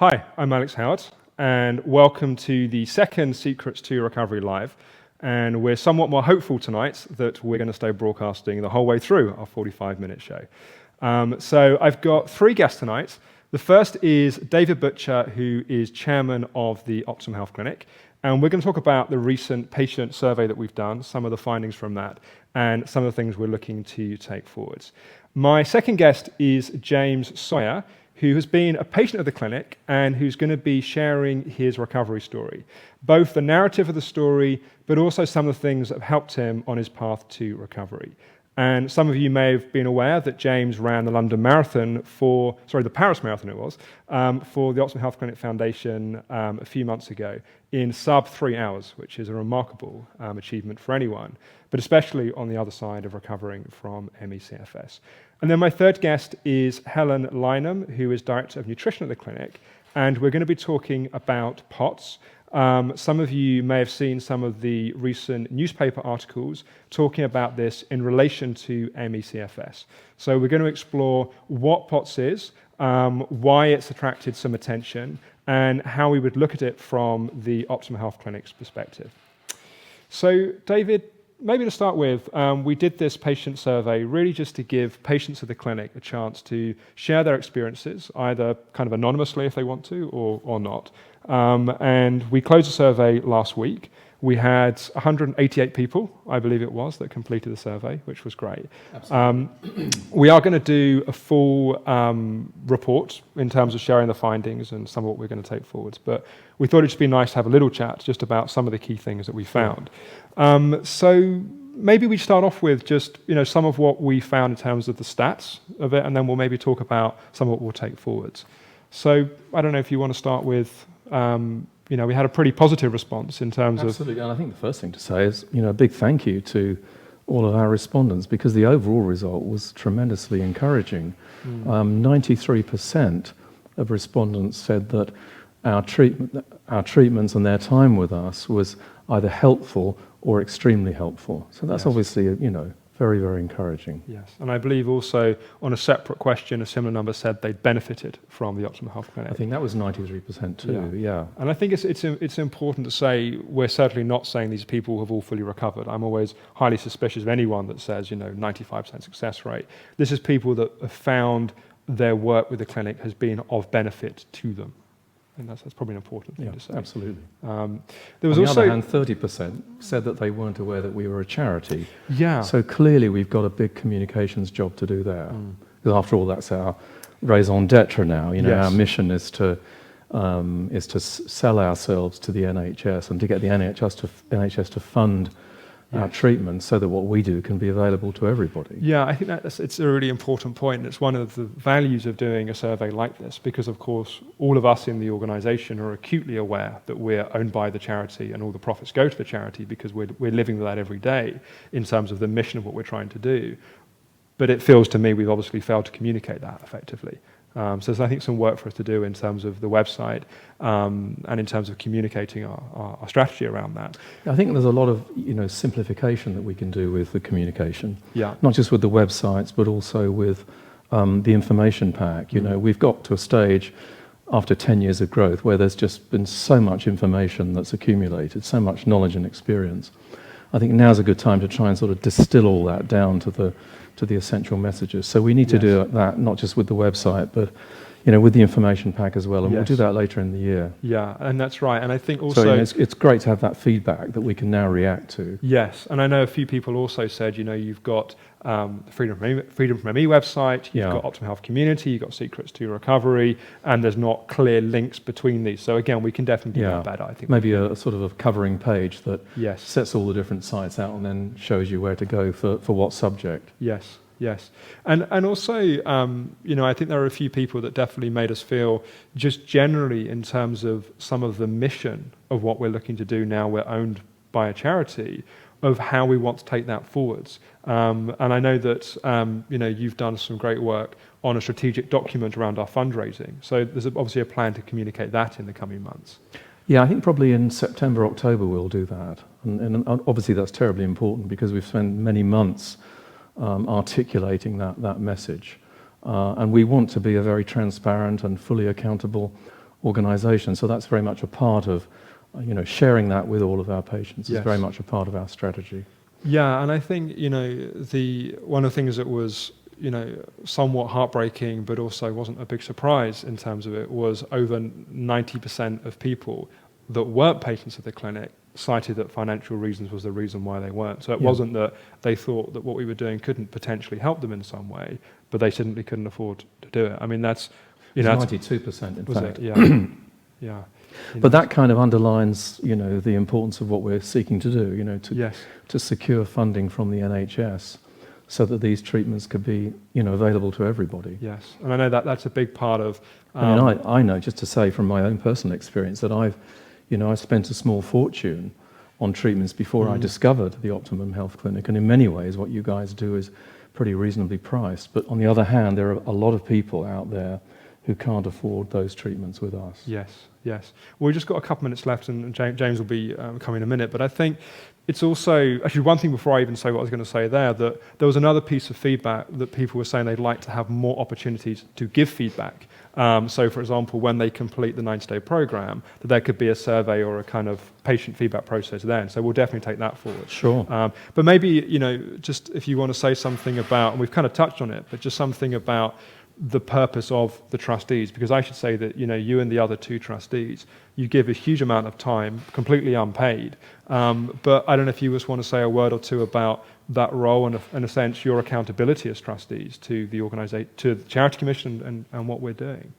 Hi, I'm Alex Howard, and welcome to the second Secrets to Recovery Live. And we're somewhat more hopeful tonight that we're going to stay broadcasting the whole way through our 45-minute show. So I've got three guests tonight. The first is David Butcher, who is chairman of the Optimum Health Clinic. And we're going to talk about the recent patient survey that we've done, some of the findings from that, and some of the things we're looking to take forwards. My second guest is James Sawyer, who has been a patient of the clinic and who's going to be sharing his recovery story, both the narrative of the story, but also some of the things that have helped him on his path to recovery. And some of you may have been aware that James ran the Paris Marathon it was, for the Optimum Health Clinic Foundation a few months ago in sub 3 hours, which is a remarkable achievement for anyone, but especially on the other side of recovering from ME/CFS. And then my third guest is Helen Lynham, who is Director of Nutrition at the clinic, and we're going to be talking about POTS. Some of you may have seen some of the recent newspaper articles talking about this in relation to ME/CFS. So we're going to explore what POTS is, why it's attracted some attention, and how we would look at it from the Optimum Health Clinic's perspective. So David, maybe to start with, we did this patient survey really just to give patients of the clinic a chance to share their experiences, either kind of anonymously if they want to or not. And we closed the survey last week. We had 188 people, I believe it was, that completed the survey, which was great. We are going to do a full report in terms of sharing the findings and some of what we're going to take forwards. But we thought it'd just be nice to have a little chat just about some of the key things that we found. So maybe we start off with just some of what we found in terms of the stats of it, and then we'll maybe talk about some of what we'll take forwards. So I don't know if you want to start with. We had a pretty positive response in terms of... Absolutely, and I think the first thing to say is, a big thank you to all of our respondents, because the overall result was tremendously encouraging. 93% of respondents said that our treatments and their time with us was either helpful or extremely helpful. So that's obviously, very, very encouraging. Yes, and I believe also on a separate question, a similar number said they benefited from the Optimum Health Clinic. I think that was 93% too, yeah. And I think it's important to say we're certainly not saying these people have all fully recovered. I'm always highly suspicious of anyone that says, 95% success rate. This is people that have found their work with the clinic has been of benefit to them. And that's probably an important thing to say. Absolutely. There was on also, the other hand, 30% said that they weren't aware that we were a charity. Yeah. So clearly we've got a big communications job to do there. Because after all, that's our raison d'etre now. Our mission is to sell ourselves to the NHS and to get the NHS to fund our treatment so that what we do can be available to everybody. Yeah, I think it's a really important point. It's one of the values of doing a survey like this, because of course all of us in the organisation are acutely aware that we're owned by the charity and all the profits go to the charity, because we're living with that every day in terms of the mission of what we're trying to do. But it feels to me we've obviously failed to communicate that effectively. So there's, I think, some work for us to do in terms of the website and in terms of communicating our strategy around that. I think there's a lot of simplification that we can do with the communication. Yeah. Not just with the websites, but also with the information pack. We've got to a stage after 10 years of growth where there's just been so much information that's accumulated, so much knowledge and experience. I think now's a good time to try and sort of distill all that down to the essential messages. So we need to do that not just with the website, but with the information pack as well, and we'll do that later in the year. Yeah, and that's right. And I think also... So it's great to have that feedback that we can now react to. Yes, and I know a few people also said, you've got the Freedom from ME website, you've got Optimum Health Community, you've got Secrets to Recovery, and there's not clear links between these. So again, we can definitely do that better, I think. Maybe a sort of a covering page that sets all the different sites out and then shows you where to go for what subject. Yes. And also, I think there are a few people that definitely made us feel, just generally in terms of some of the mission of what we're looking to do now we're owned by a charity, of how we want to take that forwards. And I know that, you've done some great work on a strategic document around our fundraising. So there's obviously a plan to communicate that in the coming months. Yeah, I think probably in September, October we'll do that. And obviously that's terribly important because we've spent many months articulating that message. And we want to be a very transparent and fully accountable organisation. So that's very much a part of, sharing that with all of our patients is Yes. very much a part of our strategy. Yeah, and I think, one of the things that was, somewhat heartbreaking, but also wasn't a big surprise in terms of it, was over 90% of people that weren't patients of the clinic cited that financial reasons was the reason why they weren't. So it wasn't that they thought that what we were doing couldn't potentially help them in some way, but they simply couldn't afford to do it. I mean, that's, It's 92%, in fact. Yeah. Yeah. But that kind of underlines, the importance of what we're seeking to do, to secure funding from the NHS so that these treatments could be, available to everybody. Yes, and I know that that's a big part of... I know, just to say from my own personal experience, that I spent a small fortune on treatments before I discovered the Optimum Health Clinic, and in many ways what you guys do is pretty reasonably priced. But on the other hand, there are a lot of people out there who can't afford those treatments with us. Yes. Well, we've just got a couple minutes left, and James will be coming in a minute, but I think it's also, actually one thing before I even say what I was going to say there, that there was another piece of feedback that people were saying they'd like to have more opportunities to give feedback. So, for example, when they complete the 90-day program, that there could be a survey or a kind of patient feedback process then. So we'll definitely take that forward. Sure. But maybe, just if you want to say something about, and we've kind of touched on it, but just something about the purpose of the trustees, because I should say that, you and the other two trustees, you give a huge amount of time, completely unpaid. But I don't know if you just want to say a word or two about that role and, in a sense, your accountability as trustees to the organisation, to the Charity Commission and what we're doing.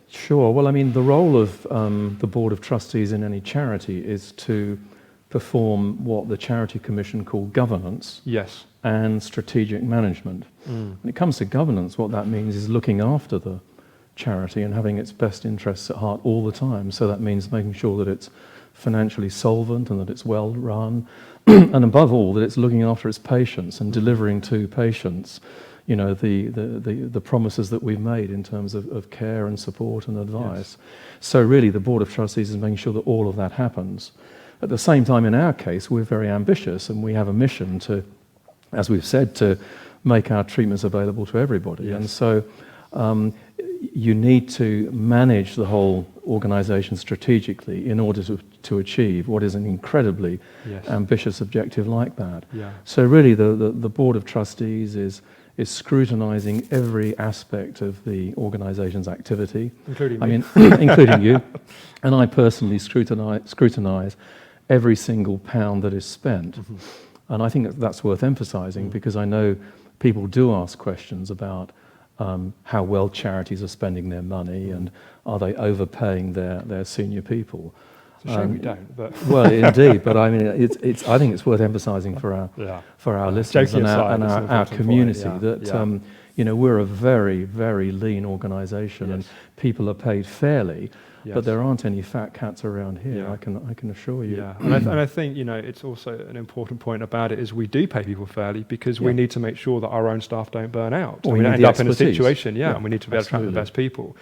Sure. Well, I mean, the role of the Board of Trustees in any charity is to perform what the Charity Commission call governance. Yes. And strategic management. When it comes to governance, what that means is looking after the charity and having its best interests at heart all the time. So that means making sure that it's financially solvent and that it's well run, and above all, that it's looking after its patients and delivering to patients, the promises that we've made in terms of care and support and advice. Yes. So really, the Board of Trustees is making sure that all of that happens. At the same time, in our case, we're very ambitious and we have a mission to, as we've said, to make our treatments available to everybody. Yes. And so you need to manage the whole organisation strategically in order to achieve what is an incredibly ambitious objective like that. Yeah. So really the Board of Trustees is scrutinising every aspect of the organisation's activity. Including me. I mean, including you. And I personally scrutinise every single pound that is spent. Mm-hmm. And I think that's worth emphasising because I know people do ask questions about how well charities are spending their money and are they overpaying their senior people. It's a shame we don't. But well, indeed, but I mean, I think it's worth emphasising for our listeners and our community that we're a very, very lean organisation and people are paid fairly. Yes. But there aren't any fat cats around here, I can assure you. Yeah, and I think it's also an important point about it is we do pay people fairly because we need to make sure that our own staff don't burn out. Well, we don't end up in a situation, and we need to be able to attract the best people.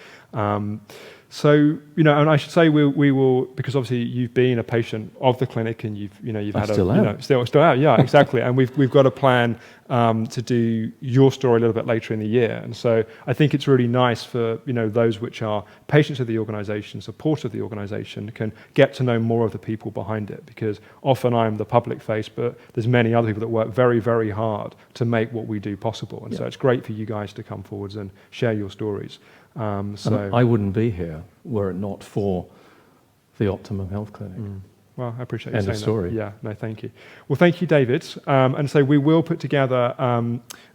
So, and I should say we will, because obviously you've been a patient of the clinic and you've had still out, yeah, exactly. And we've got a plan to do your story a little bit later in the year. And so I think it's really nice for, those which are patients of the organisation, supporters of the organisation, can get to know more of the people behind it, because often I'm the public face, but there's many other people that work very, very hard to make what we do possible. And so it's great for you guys to come forwards and share your stories. So I wouldn't be here were it not for the Optimum Health Clinic. Well, I appreciate you saying that. End of story. Yeah, no, thank you. Well, thank you, David. And so we will put together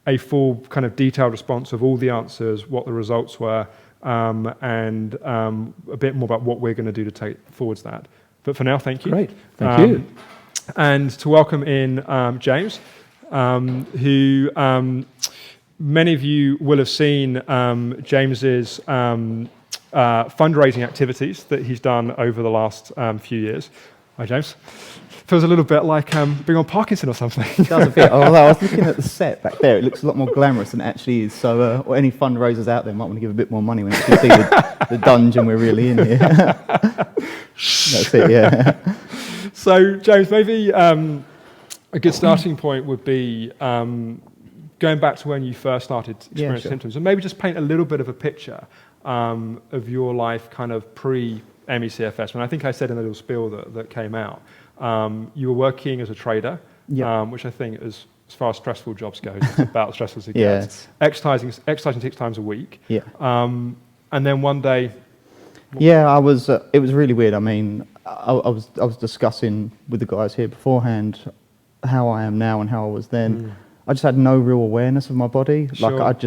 a full kind of detailed response of all the answers, what the results were, and a bit more about what we're going to do to take forwards that. But for now, thank you. Great, thank you. And to welcome in James, who... many of you will have seen James's fundraising activities that he's done over the last few years. Hi, James. Feels a little bit like being on Parkinson or something. It does a bit. Although I was looking at the set back there, it looks a lot more glamorous than it actually is. So any fundraisers out there might want to give a bit more money when you see the dungeon we're really in here. That's it, yeah. So, James, maybe a good starting point would be... going back to when you first started experiencing symptoms, and maybe just paint a little bit of a picture of your life kind of pre-ME/CFS. And I think I said in the little spiel that came out, you were working as a trader, which I think is, as far as stressful jobs go, it's about as stressful as it gets. Exercising 6 times a week. Yeah. And then one day... Yeah, it was really weird. I mean, I was discussing with the guys here beforehand how I am now and how I was then. I just had no real awareness of my body. Sure. Like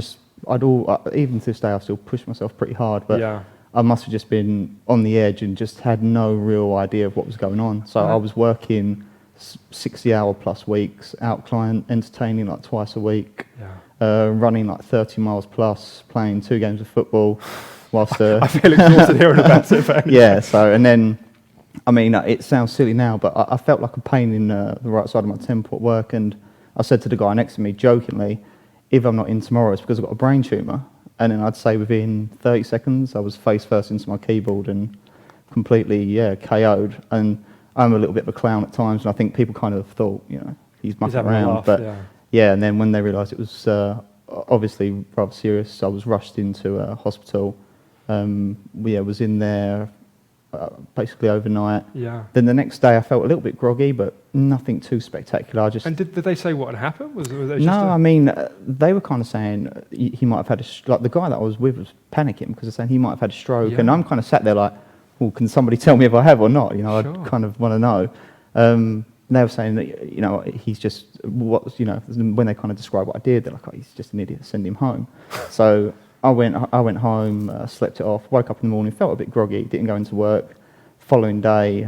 even to this day, I still push myself pretty hard, but Yeah. I must have just been on the edge and just had no real idea of what was going on. So I was working 60-hour plus weeks, out client entertaining like twice a week, running like 30 miles plus, playing 2 games of football. Whilst I feel exhausted hearing about it. Yeah. So and then, I mean, it sounds silly now, but I felt like a pain in the right side of my temple at work, and I said to the guy next to me jokingly, if I'm not in tomorrow, it's because I've got a brain tumour. And then I'd say within 30 seconds, I was face first into my keyboard and completely, KO'd. And I'm a little bit of a clown at times, and I think people kind of thought, he's mucking around. Laugh, but and then when they realised it was obviously rather serious, I was rushed into a hospital. Was in there basically overnight. Yeah. Then the next day I felt a little bit groggy, but nothing too spectacular. And did they say what had happened? Was it just no, I mean, they were kind of saying he might have had like the guy that I was with was panicking because they're saying he might have had a stroke, and I'm kind of sat there like, well, can somebody tell me if I have or not? I kind of want to know. They were saying that he's just when they kind of describe what I did, they're like, oh, he's just an idiot, send him home. So I went home, slept it off, woke up in the morning, felt a bit groggy, didn't go into work. Following day,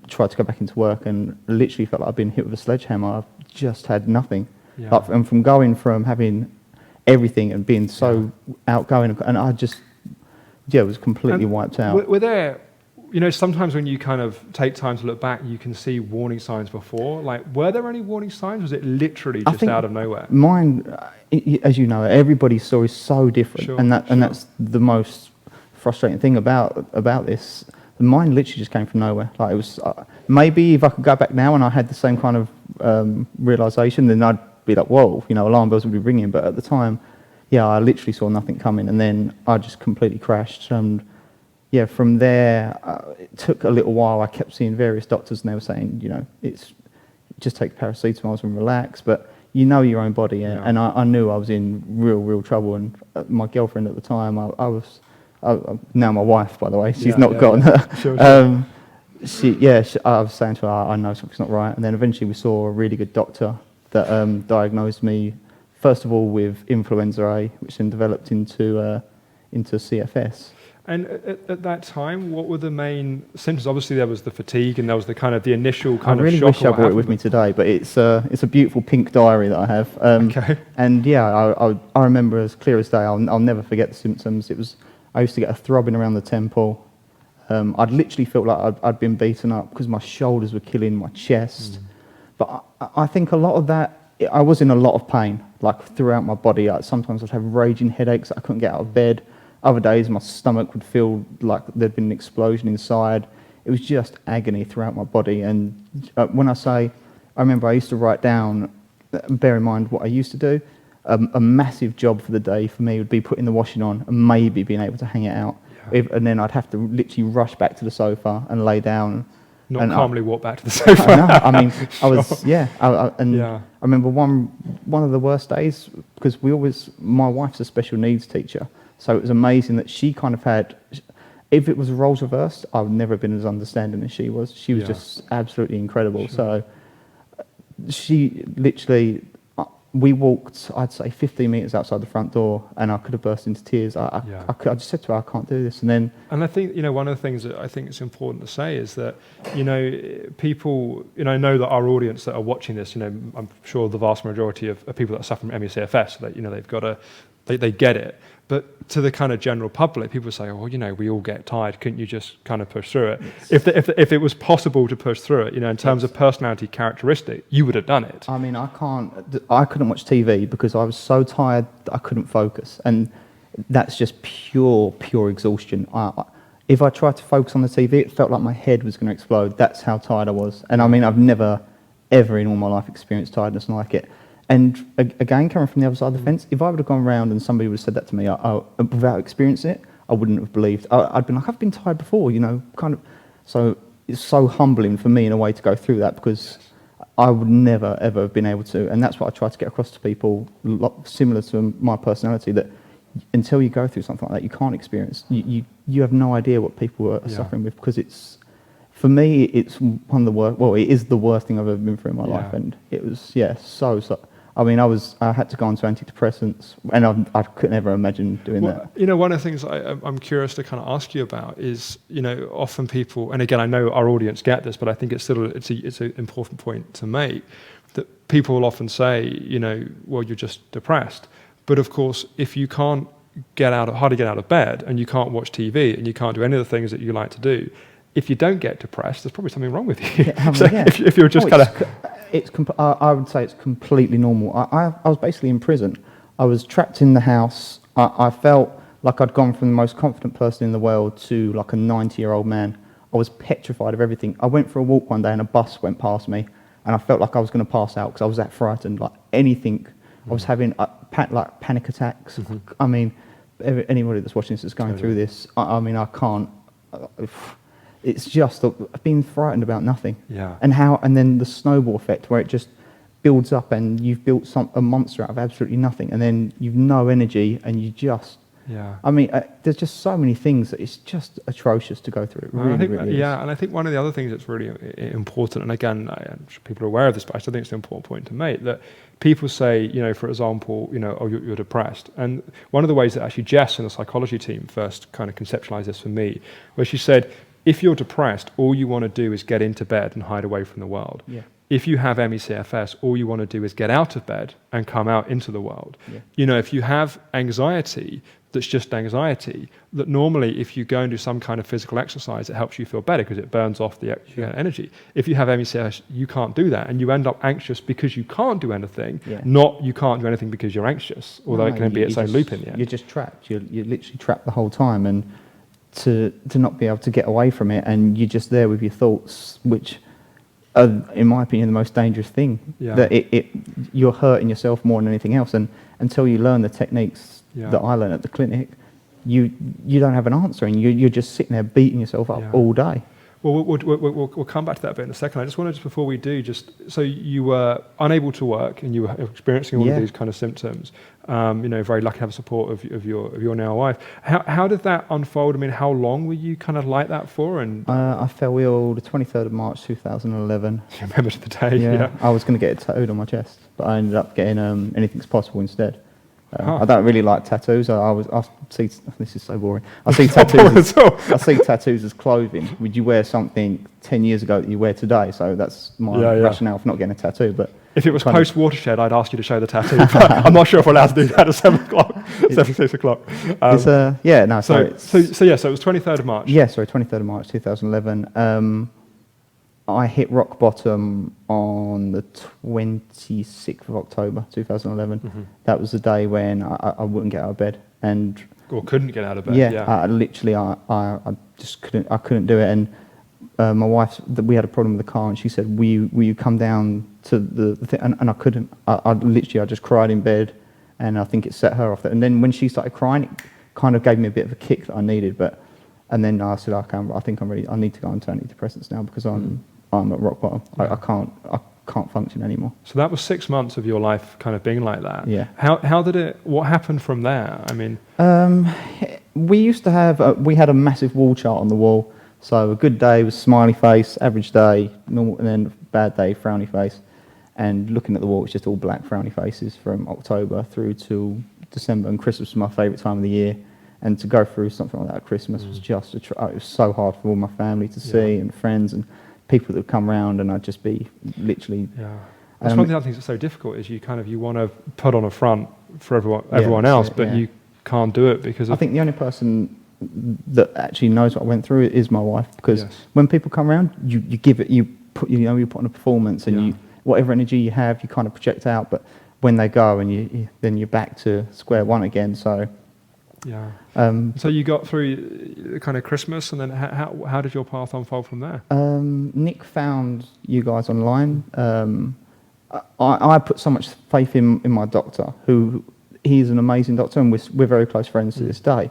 tried to go back into work and literally felt like I'd been hit with a sledgehammer. I've just had nothing. Yeah. And from going from having everything and being so outgoing, and I just, was completely wiped out. Were there, sometimes when you kind of take time to look back, you can see warning signs before. Like, were there any warning signs? Was it literally just out of nowhere? Mine, as you know, everybody's story is so different, and that's the most frustrating thing about this. Mine literally just came from nowhere. Like, it was maybe if I could go back now and I had the same kind of realization, then I'd be like, whoa, alarm bells would be ringing. But at the time, I literally saw nothing coming, and then I just completely crashed. And from there, it took a little while. I kept seeing various doctors, and they were saying, it's just take paracetamol and relax. But your own body, and I knew I was in real trouble. And my girlfriend at the time, I was. Now my wife, by the way, she's not gone. Sure. I was saying to her, I know something's not right. And then eventually we saw a really good doctor that diagnosed me, first of all, with influenza A, which then developed into CFS. And at that time, what were the main symptoms? Obviously, there was the fatigue, and there was the initial kind of shock. I really wish I brought it with me today, but it's a beautiful pink diary that I have. Okay. And I remember as clear as day. I'll never forget the symptoms. I used to get a throbbing around the temple. I'd literally felt like I'd been beaten up because my shoulders were killing my chest. But I think a lot of that, I was in a lot of pain, like throughout my body. Sometimes I'd have raging headaches. I couldn't get out of bed. Other days my stomach would feel like there'd been an explosion inside. It was just agony throughout my body. And when I remember I used to write down, bear in mind what I used to do, a massive job for the day for me would be putting the washing on and maybe being able to hang it out. And then I'd have to literally rush back to the sofa and lay down. Not calmly walk back to the sofa. I mean, I was, I remember one of the worst days, because my wife's a special needs teacher, so it was amazing that she kind of had, if it was roles reversed, I would never have been as understanding as she was. She was just absolutely incredible. Sure. So she literally, we walked, I'd say, 15 metres outside the front door, and I could have burst into tears. I just said to her, I can't do this. And I think, one of the things that I think it's important to say is that, people, know that our audience that are watching this, I'm sure the vast majority of people that suffer from ME/CFS, that, they've got they get it. But to the kind of general public, people say, well, we all get tired. Couldn't you just kind of push through it? If it was possible to push through it, in terms of personality characteristic, you would have done it. I mean, I couldn't watch TV because I was so tired that I couldn't focus. And that's just pure exhaustion. If I tried to focus on the TV, it felt like my head was going to explode. That's how tired I was. And I mean, I've never, ever in all my life experienced tiredness like it. And again, coming from the other side of the fence, if I would have gone around and somebody would have said that to me without experiencing it, I wouldn't have believed. I'd been like, I've been tired before, you know, kind of. So it's so humbling for me in a way to go through that, because I would never, ever have been able to. And that's what I try to get across to people, similar to my personality, that until you go through something like that, you can't experience. You have no idea what people are suffering with, because it's, for me, it's one of the worst. Well, it is the worst thing I've ever been through in my life, and it was so. I mean, I had to go on to antidepressants, and I couldn't ever imagine doing that. You know, one of the things I'm curious to kind of ask you about is, you know, often people, and again, I know our audience get this, but I think it's an important point to make, that people will often say, you know, well, you're just depressed. But of course, if you can't hardly get out of bed, and you can't watch TV, and you can't do any of the things that you like to do, if you don't get depressed, there's probably something wrong with you. If you're just I would say it's completely normal. I was basically in prison. I was trapped in the house. I felt like I'd gone from the most confident person in the world to like a 90-year-old man. I was petrified of everything. I went for a walk one day and a bus went past me, and I felt like I was going to pass out because I was that frightened. Like anything, I was having like panic attacks. I mean, anybody that's watching this is going through this. I mean, I can't. It's just being frightened about nothing. And then the snowball effect, where it just builds up, and you've built a monster out of absolutely nothing, and then you've no energy, and you just. I mean, there's just so many things that it's just atrocious to go through. It really, really is. And I think one of the other things that's really important, and again, I'm sure people are aware of this, but I still think it's an important point to make, that people say, you know, for example, you know, oh, you're depressed. And one of the ways that actually Jess and the psychology team first kind of conceptualized this for me, where she said, if you're depressed, all you want to do is get into bed and hide away from the world. If you have ME/CFS, all you want to do is get out of bed and come out into the world. You know, if you have anxiety, that's just anxiety, that normally if you go and do some kind of physical exercise, it helps you feel better because it burns off the energy. If you have ME/CFS, you can't do that, and you end up anxious because you can't do anything, not you can't do anything because you're anxious, although it can be its own loop in the end. You're just trapped. You're literally trapped the whole time, and to not be able to get away from it, and you're just there with your thoughts, which are, in my opinion, the most dangerous thing. That you're hurting yourself more than anything else, and until you learn the techniques that I learned at the clinic, you don't have an answer, and you're just sitting there beating yourself up all day. Well, we'll come back to that bit in a second. I just wanted, before we do, so you were unable to work and you were experiencing all of these kind of symptoms. You know, very lucky to have the support of your now wife. How did that unfold? I mean, how long were you kind of like that for? And I fell ill the 23rd of March 2011. You remember the day? I was going to get it tattooed on my chest, but I ended up getting Anything's Possible instead. I don't really like tattoos. I see, this is so boring. I see tattoos. I see tattoos as clothing. Would you wear something 10 years ago that you wear today? So that's my rationale for not getting a tattoo. But if it was post Watershed, I'd ask you to show the tattoo. But I'm not sure if we're allowed to do that at 7 o'clock, 6 o'clock. So it was 23rd of March. 23rd of March 2011. I hit rock bottom on the 26th of October 2011. That was the day when I wouldn't get out of bed, or couldn't get out of bed. I just couldn't do it. And my wife, we had a problem with the car, and she said, "Will you come down to the thing?" And I couldn't. I just cried in bed, and I think it set her off. And then when she started crying, it kind of gave me a bit of a kick that I needed. And then I said, I think I'm ready. I need to go on to antidepressants now, because I'm at rock bottom. I can't function anymore. So that was 6 months of your life kind of being like that. How did it, what happened from there? I mean, we used to have, we had a massive wall chart on the wall. So a good day was smiley face, average day, normal, and then bad day, frowny face. And looking at the wall, it's just all black frowny faces from October through to December, and Christmas was my favourite time of the year. And to go through something like that at Christmas was just, it was so hard for all my family to see, and friends and people that would come around, and I'd just be literally. That's one of the other things that's so difficult, is you want to put on a front for everyone else, but you can't do it because I think the only person that actually knows what I went through is my wife, because when people come around, you give it, you put on a performance, and whatever energy you have, you kind of project out, but when they go, and then you're back to square one again. So so you got through kind of Christmas, and then how did your path unfold from there? Nick found you guys online. I put so much faith in my doctor, he's an amazing doctor, and we're very close friends to this day.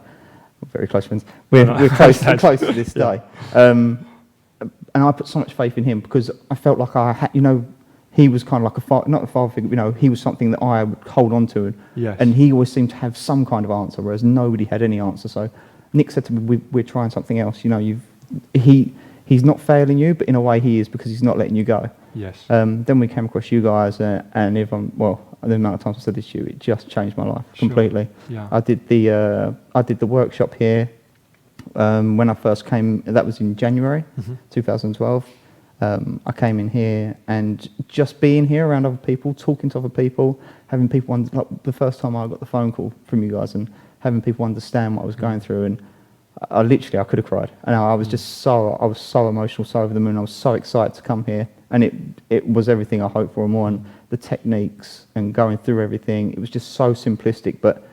We're very close friends. We're close to this day. And I put so much faith in him because I felt like I had, he was kind of like not a father figure, he was something that I would hold on to. And he always seemed to have some kind of answer, whereas nobody had any answer. So Nick said to me, we're trying something else. He's not failing you, but in a way he is, because he's not letting you go. Yes. Then we came across you guys, and the amount of times I said this to you, it just changed my life completely. Yeah. I did the workshop here when I first came. That was in January 2012. I came in here, and just being here around other people, talking to other people, having people like the first time I got the phone call from you guys, and having people understand what I was going through, and I could have cried, and I was so emotional, so over the moon. I was so excited to come here, and it was everything I hoped for and more. And the techniques and going through everything, it was just so simplistic, but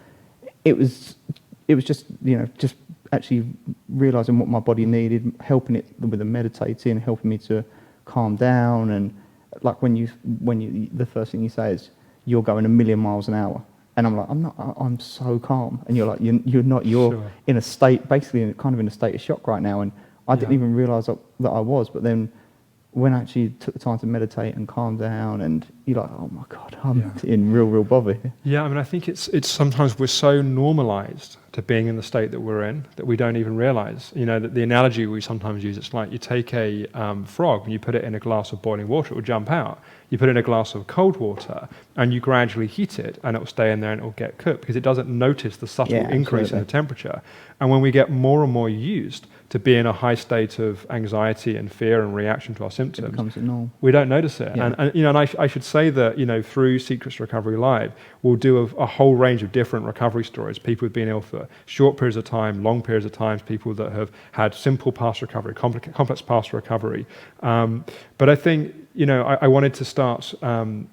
it was just just actually realizing what my body needed, helping it with the meditating, helping me to calm down. And like when you the first thing you say is you're going 1,000,000 miles an hour. And I'm like, I'm so calm. And you're like, you're not, you're in a state, basically in a state of shock right now. And I didn't even realize that I was. But then when I actually took the time to meditate and calm down, and you're like, oh my God, I'm in real bother here. Yeah, I mean, I think it's sometimes we're so normalized to being in the state that we're in that we don't even realize. That the analogy we sometimes use, it's like you take a frog and you put it in a glass of boiling water, it will jump out. You put it in a glass of cold water and you gradually heat it, and it will stay in there and it will get cooked because it doesn't notice the subtle increase in the temperature. And when we get more and more used to be in a high state of anxiety and fear and reaction to our symptoms, it becomes normal. We don't notice it. Yeah. And I should say that through Secrets to Recovery Live, we'll do a whole range of different recovery stories. People who've been ill for short periods of time, long periods of time, people that have had simple past recovery, complex past recovery. But I think I wanted to start kind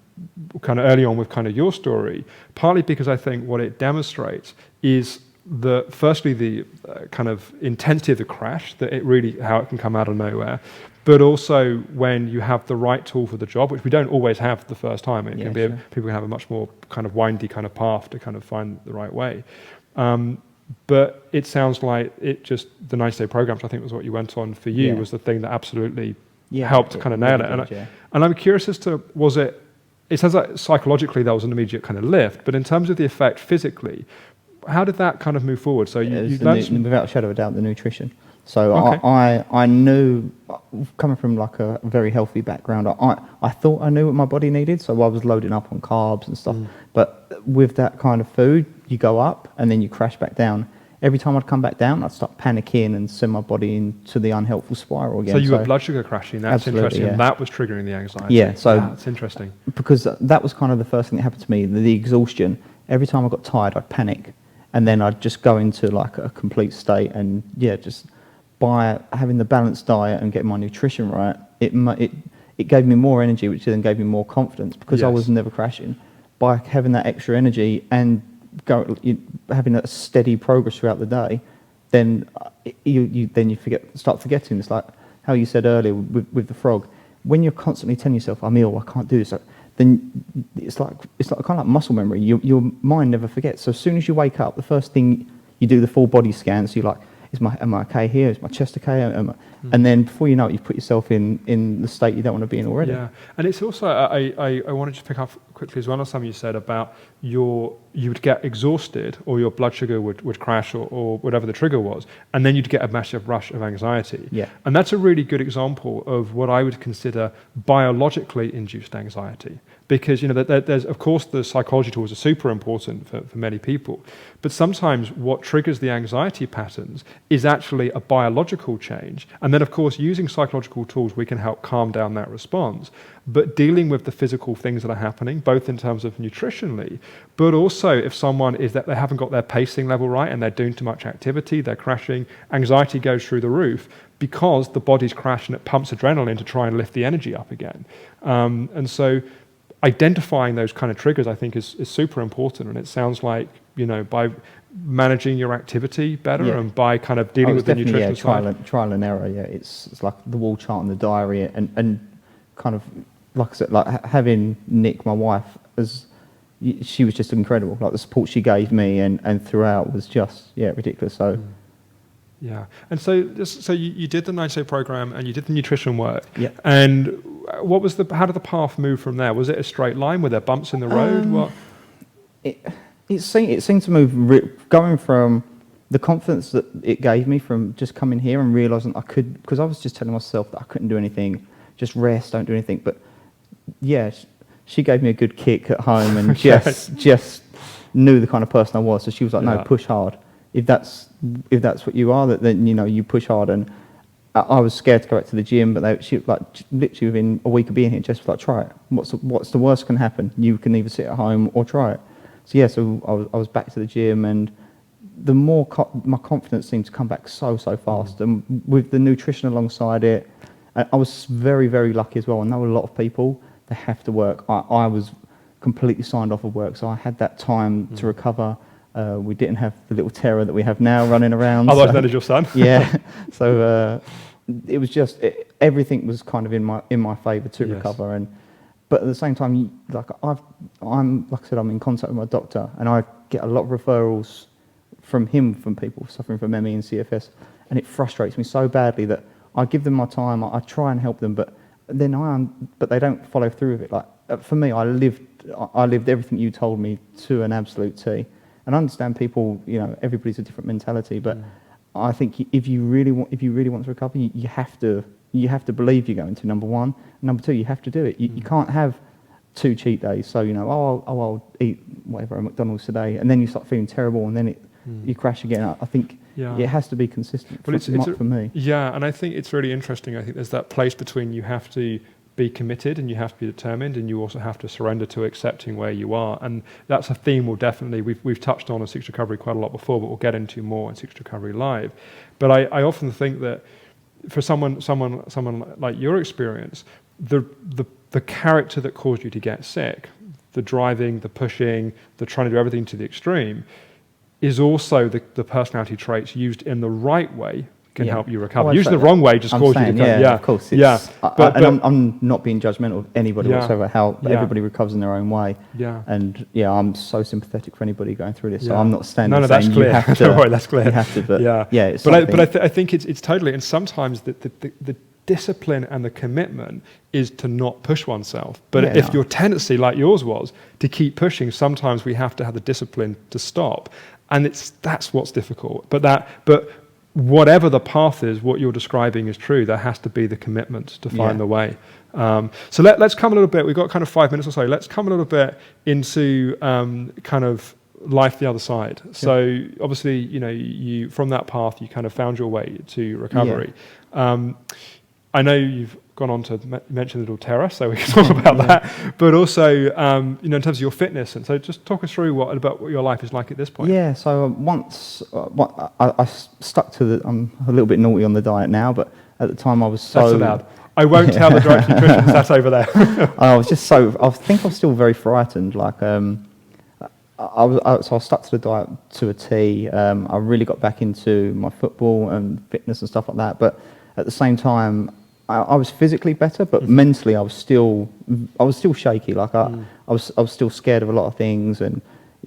of early on with kind of your story, partly because I think what it demonstrates is firstly the kind of intensity of the crash, how it can come out of nowhere, but also when you have the right tool for the job, which we don't always have the first time. It can be people can have a much more kind of windy kind of path to kind of find the right way. But it sounds like the 90-day programs, I think was what you went on for you, was the thing that absolutely helped kind of nail it. And I'm curious as to, it sounds like psychologically there was an immediate kind of lift, but in terms of the effect physically, how did that kind of move forward? So without a shadow of a doubt, the nutrition. So I knew, coming from like a very healthy background, I thought I knew what my body needed, so I was loading up on carbs and stuff. But with that kind of food, you go up and then you crash back down. Every time I'd come back down, I'd start panicking and send my body into the unhelpful spiral again. So you were blood sugar crashing, that's interesting, and that was triggering the anxiety. Yeah, so that's interesting. Because that was kind of the first thing that happened to me, the exhaustion. Every time I got tired, I'd panic. And then I'd just go into like a complete state, and just by having the balanced diet and getting my nutrition right, it gave me more energy, which then gave me more confidence because I was never crashing. By having that extra energy and having a steady progress throughout the day, then you start forgetting. It's like how you said earlier with the frog. When you're constantly telling yourself, "I'm ill, I can't do this," then it's like kind of like muscle memory. Your mind never forgets. So as soon as you wake up, the first thing you do the full body scan. So you're like, am I okay here? Is my chest okay? And then before you know it, you've put yourself in the state you don't want to be in already. Yeah, and it's also I wanted to pick up quickly as well on something you said about you would get exhausted, or your blood sugar would crash, or whatever the trigger was, and then you'd get a massive rush of anxiety. Yeah. And that's a really good example of what I would consider biologically induced anxiety. Because there's of course the psychology tools are super important for many people, but sometimes what triggers the anxiety patterns is actually a biological change. And then of course using psychological tools we can help calm down that response. But dealing with the physical things that are happening, both in terms of nutritionally, but also if someone is that they haven't got their pacing level right and they're doing too much activity, they're crashing, anxiety goes through the roof because the body's crashing, it pumps adrenaline to try and lift the energy up again. And so identifying those kind of triggers, I think, is super important. And it sounds like, by managing your activity better and by kind of dealing with the nutrition side. Trial and error, It's like the wall chart and the diary and kind of, like I said, like having Nick, my wife, she was just incredible. Like the support she gave me and throughout was just, ridiculous. So Yeah. And so you did the 90-day program and you did the nutrition work. Yeah. And how did the path move from there? Was it a straight line? Were there bumps in the road? What? It seemed to move, going from the confidence that it gave me from just coming here and realising I could, because I was just telling myself that I couldn't do anything, just rest, don't do anything. But yeah, she gave me a good kick at home and just knew the kind of person I was. So she was like, no, push hard. If that's what you are, then you push hard. And I was scared to go back to the gym, but she like literally within a week of being here, just was like, try it. What's the worst can happen? You can either sit at home or try it. So yeah, so I was back to the gym, and the more my confidence seemed to come back so fast. And with the nutrition alongside it, I was very, very lucky as well. I know a lot of people, they have to work. I was completely signed off of work, so I had that time to recover. We didn't have the little terror that we have now running around. Otherwise known as your son. Yeah. So it was just everything was kind of in my favour to recover. But at the same time, like I said, I'm in contact with my doctor, and I get a lot of referrals from people suffering from ME and CFS, and it frustrates me so badly that I give them my time, I try and help them, but they don't follow through with it. Like for me, I lived everything you told me to an absolute T. And I understand people, everybody's a different mentality, but I think if you really want to recover, you have to believe you're going to, number one. Number two, you have to do it. You can't have 2 cheat days. So I'll eat whatever at McDonald's today, and then you start feeling terrible, and then you crash again. I think it has to be consistent. For me. Yeah, and I think it's really interesting. I think there's that place between you have to be committed and you have to be determined, and you also have to surrender to accepting where you are. And that's a theme we've touched on in Secret Recovery quite a lot before, but we'll get into more in Secret Recovery Live. But I often think that for someone like your experience, the character that caused you to get sick, the driving, the pushing, the trying to do everything to the extreme, is also the personality traits used in the right way can help you recover. Using the wrong way just causes you to come. Yeah, of course. I'm not being judgmental of anybody whatsoever. How everybody recovers in their own way. Yeah. And I'm so sympathetic for anybody going through this. So I'm not standing saying that's clear. You have to. Don't worry, that's clear. You have to. But I think it's totally. And sometimes the discipline and the commitment is to not push oneself. But if your tendency, like yours was, to keep pushing, sometimes we have to have the discipline to stop. And that's what's difficult. But whatever the path is, what you're describing is true. There has to be the commitment to find the way. So let's come a little bit. We've got kind of 5 minutes or so. Let's come a little bit into kind of life the other side. Sure. So obviously, you from that path, you kind of found your way to recovery. Yeah. I know you've gone on to mention the little terror, so we can talk about that. But also, in terms of your fitness, and so just talk us through about what your life is like at this point. Yeah. So once I stuck to I'm a little bit naughty on the diet now, but at the time I was so. That's allowed. I won't tell the director nutritionist that's over there. I think I was still very frightened. Like so I stuck to the diet to a T. I really got back into my football and fitness and stuff like that. But at the same time, I was physically better, but mentally I was still shaky. Like I was still scared of a lot of things, and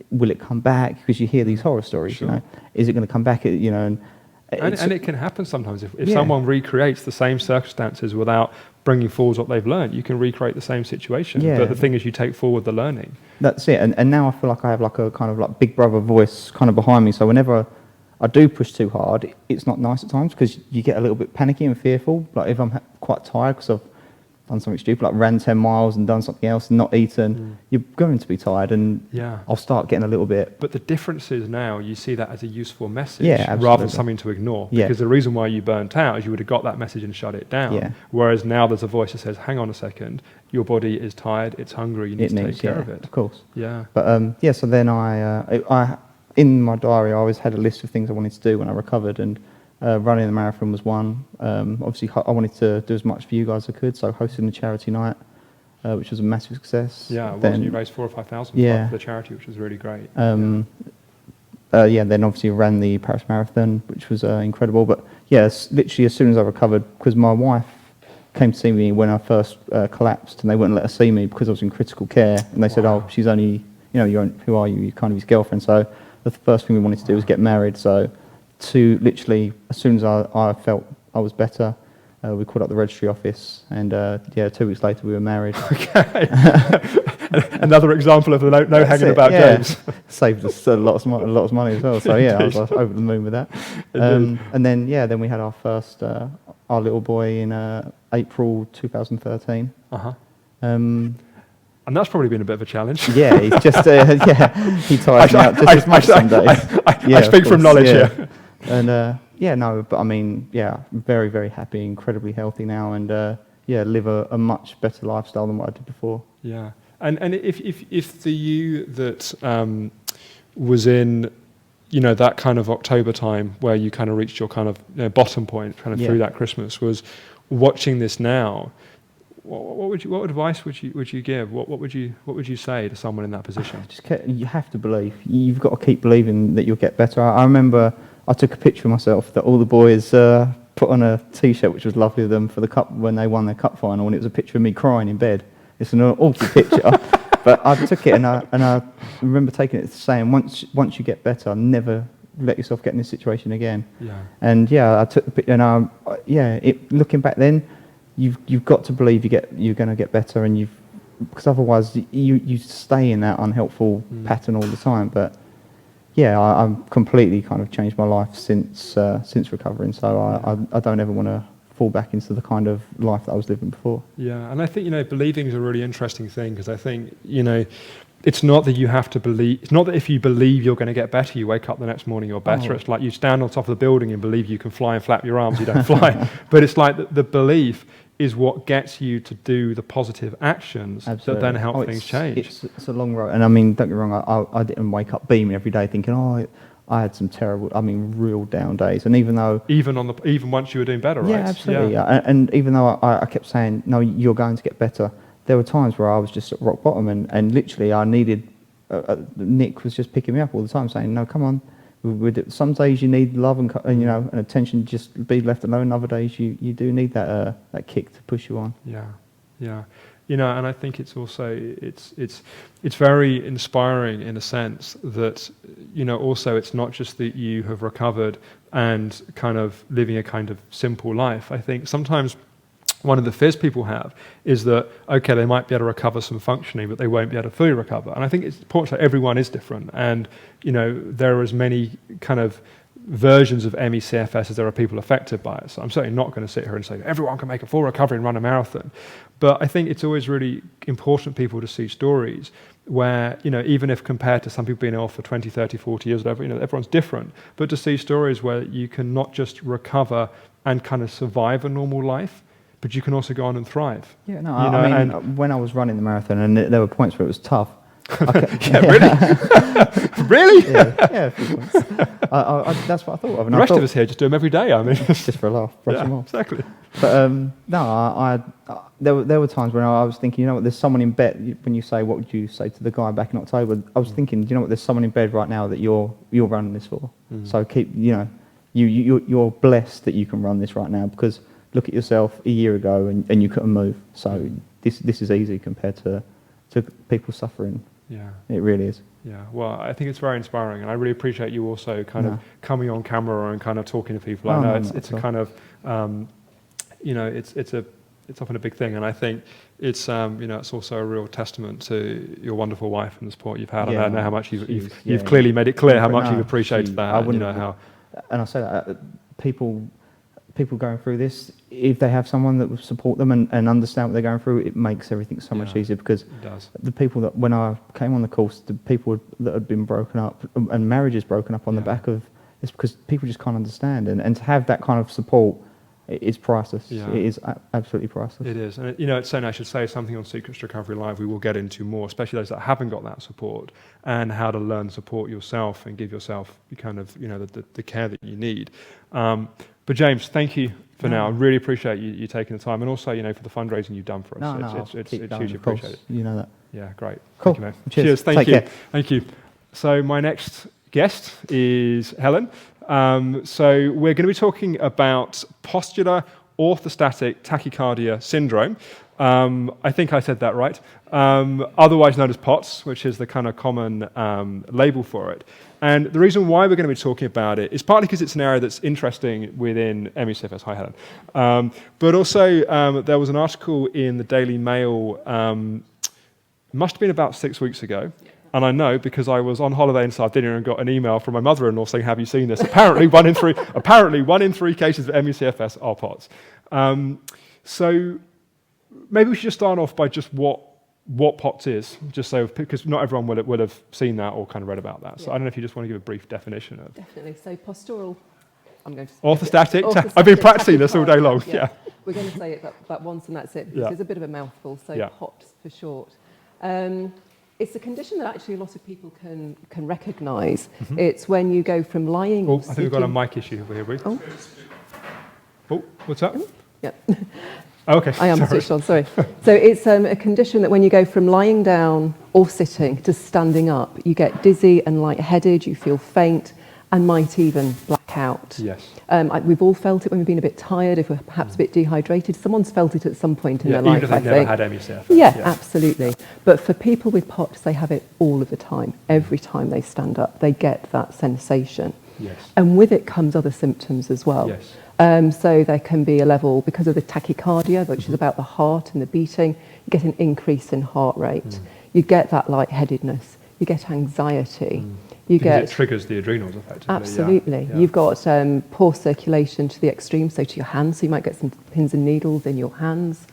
will it come back? Because you hear these horror stories. Sure. Is it going to come back? And it can happen sometimes if someone recreates the same circumstances without bringing forward what they've learned. You can recreate the same situation, but the thing is, you take forward the learning. That's it. And now I feel like I have like a kind of like big brother voice kind of behind me. So whenever I do push too hard, it's not nice at times because you get a little bit panicky and fearful. Like if I'm quite tired because I've done something stupid, like ran 10 miles and done something else and not eaten, you're going to be tired, and I'll start getting a little bit. But the difference is now you see that as a useful message rather than something to ignore. Because the reason why you burnt out is you would have got that message and shut it down. Yeah. Whereas now there's a voice that says, hang on a second, your body is tired, it's hungry, you need to take care of it. Of course. Yeah. But so then I in my diary, I always had a list of things I wanted to do when I recovered, and running the marathon was one. Obviously, I wanted to do as much for you guys as I could, so hosting the charity night, which was a massive success. Yeah, you raised 4,000 or 5,000 for the charity, which was really great. Then obviously ran the Paris Marathon, which was incredible. But literally as soon as I recovered, because my wife came to see me when I first collapsed, and they wouldn't let her see me because I was in critical care, and they said, "Oh, she's only, who are you? You're kind of his girlfriend." So the first thing we wanted to do was get married. So to literally, as soon as I felt I was better, we called up the registry office, and 2 weeks later we were married. Okay. Another example of the no hanging about James. Saved us a lot of money as well. So yeah, I was over the moon with that. And then we had our first, our little boy in April 2013. And that's probably been a bit of a challenge. Yeah, he's just he tires me out just as much some days. I speak from knowledge here. And but I mean, very, very happy, incredibly healthy now, and live a much better lifestyle than what I did before. Yeah, and if the you that was in, that kind of October time where you kind of reached your kind of bottom point, kind of through that Christmas, was watching this now, what advice would you give? What would you say to someone in that position? You have to believe. You've got to keep believing that you'll get better. I remember I took a picture of myself that all the boys put on a T-shirt, which was lovely of them for the cup when they won their cup final, and it was a picture of me crying in bed. It's an awful picture, but I took it and I remember taking it saying, once you get better, never let yourself get in this situation again. Yeah. And I took the picture, and looking back then, you've got to believe you're going to get better, and because otherwise you stay in that unhelpful pattern all the time. But I'm completely kind of changed my life since recovering. So I don't ever want to fall back into the kind of life that I was living before. Yeah, and I think believing is a really interesting thing, because I think it's not that you have to believe. It's not that if you believe you're going to get better, you wake up the next morning you're better. It's like you stand on top of the building and believe you can fly and flap your arms, you don't fly. But it's like the belief is what gets you to do the positive actions that then help things change. It's a long road. And I mean, don't get me wrong, I didn't wake up beaming every day thinking, I had some terrible, real down days. And even though... Even once you were doing better, right? Yeah, absolutely. Yeah. And even though I kept saying, no, you're going to get better, there were times where I was just at rock bottom, and literally I needed... Nick was just picking me up all the time, saying, no, come on. Some days you need love and and attention, just be left alone. Other days you do need that kick to push you on. Yeah. And I think it's also it's very inspiring in a sense that also it's not just that you have recovered and kind of living a kind of simple life. I think sometimes one of the fears people have is that, okay, they might be able to recover some functioning, but they won't be able to fully recover. And I think it's important that everyone is different. And, there are as many kind of versions of ME/CFS as there are people affected by it. So I'm certainly not going to sit here and say everyone can make a full recovery and run a marathon. But I think it's always really important for people to see stories where, even if compared to some people being ill for 20, 30, 40 years, whatever, everyone's different. But to see stories where you can not just recover and kind of survive a normal life, but you can also go on and thrive. Yeah, no, and when I was running the marathon, and there were points where it was tough. Really? Really? Yeah, a few points. That's what I thought of. And the rest of us here just do them every day. Just for a laugh, brush them off. Exactly. But there were times when I was thinking, there's someone in bed. When you say, what would you say to the guy back in October? I was thinking, there's someone in bed right now that you're running this for. So keep, you're blessed that you can run this right now, because look at yourself a year ago and you couldn't move. So this is easy compared to people suffering. Yeah, it really is. Yeah, well, I think it's very inspiring, and I really appreciate you also kind of coming on camera and kind of talking to people. I know it's a kind of, it's often a big thing, and I think it's it's also a real testament to your wonderful wife and the support you've had. I know how much you've clearly made it clear how much you've appreciated that. And I say that people going through this, if they have someone that will support them and understand what they're going through, it makes everything so much easier, because the people that, when I came on the course, the people that had been broken up and marriages broken up on the back of, it's because people just can't understand, and to have that kind of support is priceless. It is absolutely priceless. It is. And it's something I should say, something on Secrets to Recovery Live we will get into more, especially those that haven't got that support, and how to learn support yourself and give yourself kind of the care that you need. But James, thank you for now. I really appreciate you taking the time, and also for the fundraising you've done for us. It's hugely appreciated. You know that. Yeah, great. Cool. Thank you, man. Cheers. Thank you. Thank you. So my next guest is Helen. So we're going to be talking about postular orthostatic tachycardia syndrome. I think I said that right. Otherwise known as POTS, which is the kind of common label for it. And the reason why we're going to be talking about it is partly because it's an area that's interesting within ME/CFS. Hi, Helen. But also, there was an article in the Daily Mail, must have been about 6 weeks ago. And I know because I was on holiday in Sardinia and got an email from my mother-in-law saying, "Have you seen this?" Apparently, one in three cases of ME/CFS are POTS. So maybe we should just start off by just what POTS is, just so because not everyone will have seen that or kind of read about that. So I don't know if you just want to give a brief definition of. Definitely. So postural. I'm going to. Orthostatic. I've been practicing this all day long. Yeah. We're going to say it that once and that's it. Yeah. It's a bit of a mouthful. So POTS for short. It's a condition that actually a lot of people can recognise. Mm-hmm. It's when you go from lying. Oh, I think we've got a mic issue over here. Oh, what's that? Yeah. Oh, okay. I am switched on, sorry. So it's a condition that when you go from lying down or sitting to standing up, you get dizzy and lightheaded, you feel faint, and might even black out. Yes. We've all felt it when we've been a bit tired, if we're perhaps a bit dehydrated. Someone's felt it at some point in their life, even if they've never had ME/CFS. Yeah, absolutely. But for people with POTS, they have it all of the time. Every time they stand up, they get that sensation. Yes. And with it comes other symptoms as well. Yes. So there can be a level, because of the tachycardia, which is about the heart and the beating, you get an increase in heart rate. You get that lightheadedness. You get anxiety. It triggers the adrenals, effectively. Absolutely. Yeah. You've got poor circulation to the extreme, so to your hands, so you might get some pins and needles in your hands.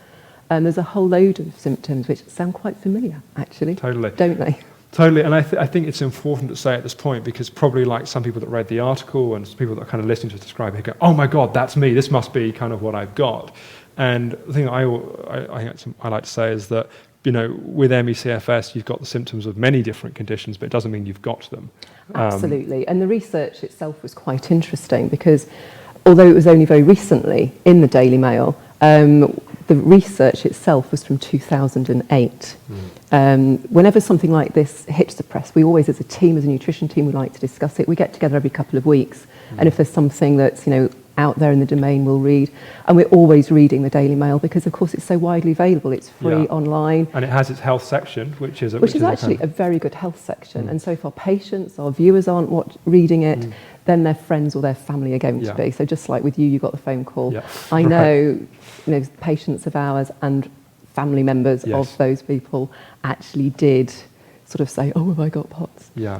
There's a whole load of symptoms which sound quite familiar, actually. Totally. Don't they? Totally, and I think it's important to say at this point, because probably like some people that read the article and some people that are kind of listening to us describe it, go, "Oh my God, that's me. This must be kind of what I've got." And the thing I like to say is that, you know, with ME/CFS, you've got the symptoms of many different conditions, but it doesn't mean you've got them. Absolutely, and the research itself was quite interesting because, although it was only very recently in the Daily Mail, the research itself was from 2008. Whenever something like this hits the press, we always, as a team, as a nutrition team, we like to discuss it. We get together every couple of weeks, and if there's something that's, you know, out there in the domain, we'll read. And we're always reading the Daily Mail because, of course, it's so widely available. It's free online. And it has its health section, which is actually a very good health section. And so if our patients, our viewers aren't reading it, then their friends or their family are going to be. So just like with you, you got the phone call. Yeah. I know, you know, patients of ours and family members of those people actually did sort of say, "Oh, have I got POTS?" Yeah.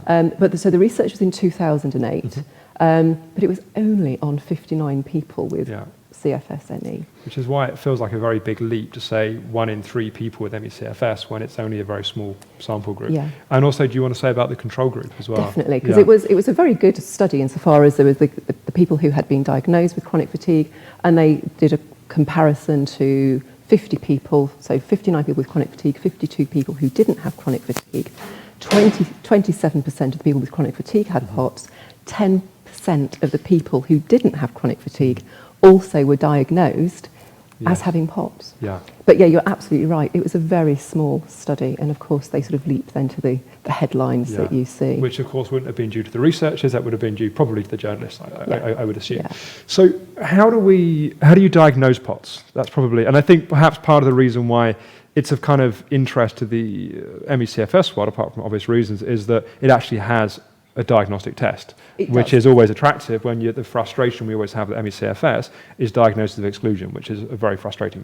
So the research was in 2008. But it was only on 59 people with CFS-NE. Which is why it feels like a very big leap to say 1 in 3 people with ME/CFS when it's only a very small sample group. Yeah. And also, do you want to say about the control group as well? Definitely, because it was a very good study insofar as there was the people who had been diagnosed with chronic fatigue, and they did a comparison to 50 people, so 59 people with chronic fatigue, 52 people who didn't have chronic fatigue. 27% of the people with chronic fatigue had POTS, 10% of the people who didn't have chronic fatigue also were diagnosed as having POTS. Yeah. But yeah, you're absolutely right. It was a very small study, and of course they sort of leaped then to the headlines that you see. Which of course wouldn't have been due to the researchers, that would have been due probably to the journalists, I would assume. Yeah. So how do you diagnose POTS? That's probably, and I think perhaps part of the reason why it's of kind of interest to the ME/CFS world, apart from obvious reasons, is that it actually has a diagnostic test, which is always attractive when the frustration we always have with ME/CFS is diagnosis of exclusion, which is a very frustrating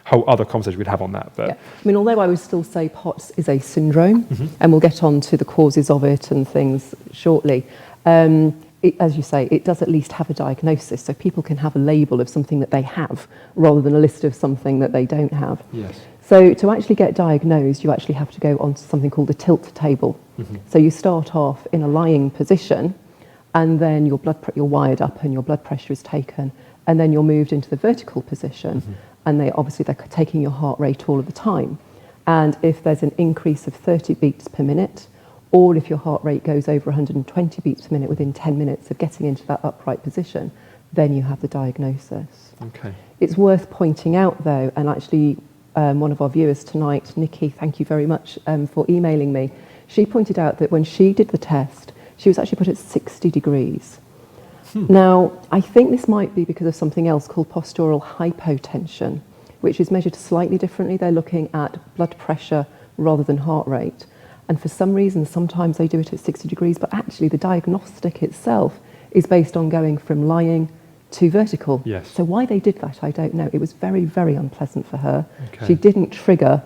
whole other conversation we'd have on that. But I mean, although I would still say POTS is a syndrome, and we'll get on to the causes of it and things shortly, as you say, it does at least have a diagnosis, so people can have a label of something that they have rather than a list of something that they don't have. Yes. So to actually get diagnosed, you actually have to go onto something called the tilt table. So you start off in a lying position, and then you're wired up and your blood pressure is taken, and then you're moved into the vertical position, and they're taking your heart rate all of the time. And if there's an increase of 30 beats per minute, or if your heart rate goes over 120 beats per minute within 10 minutes of getting into that upright position, then you have the diagnosis. Okay. It's worth pointing out, though, and actually one of our viewers tonight, Nikki, thank you very much for emailing me. She pointed out that when she did the test, she was actually put at 60 degrees. Now, I think this might be because of something else called postural hypotension, which is measured slightly differently. They're looking at blood pressure rather than heart rate. And for some reason, sometimes they do it at 60 degrees, but actually the diagnostic itself is based on going from lying to vertical. Yes. So why they did that, I don't know. It was very, very unpleasant for her. Okay. She didn't trigger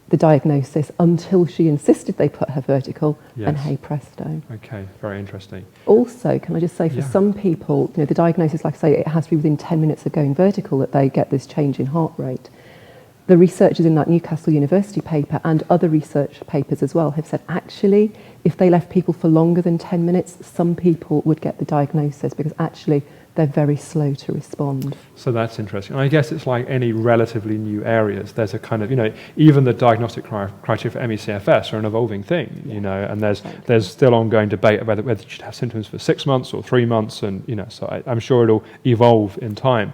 the diagnosis until she insisted they put her vertical, and Yes. hey presto. Okay, very interesting. Also, can I just say, for Yeah. some people, the diagnosis, like I say, it has to be within 10 minutes of going vertical that they get this change in heart rate. The researchers in that Newcastle University paper and other research papers as well have said, actually, if they left people for longer than 10 minutes, some people would get the diagnosis because actually they're very slow to respond. So that's interesting. And I guess it's like any relatively new areas. There's a kind of, even the diagnostic criteria for ME/CFS are an evolving thing, and there's still ongoing debate about whether you should have symptoms for 6 months or 3 months, and so I'm sure it'll evolve in time.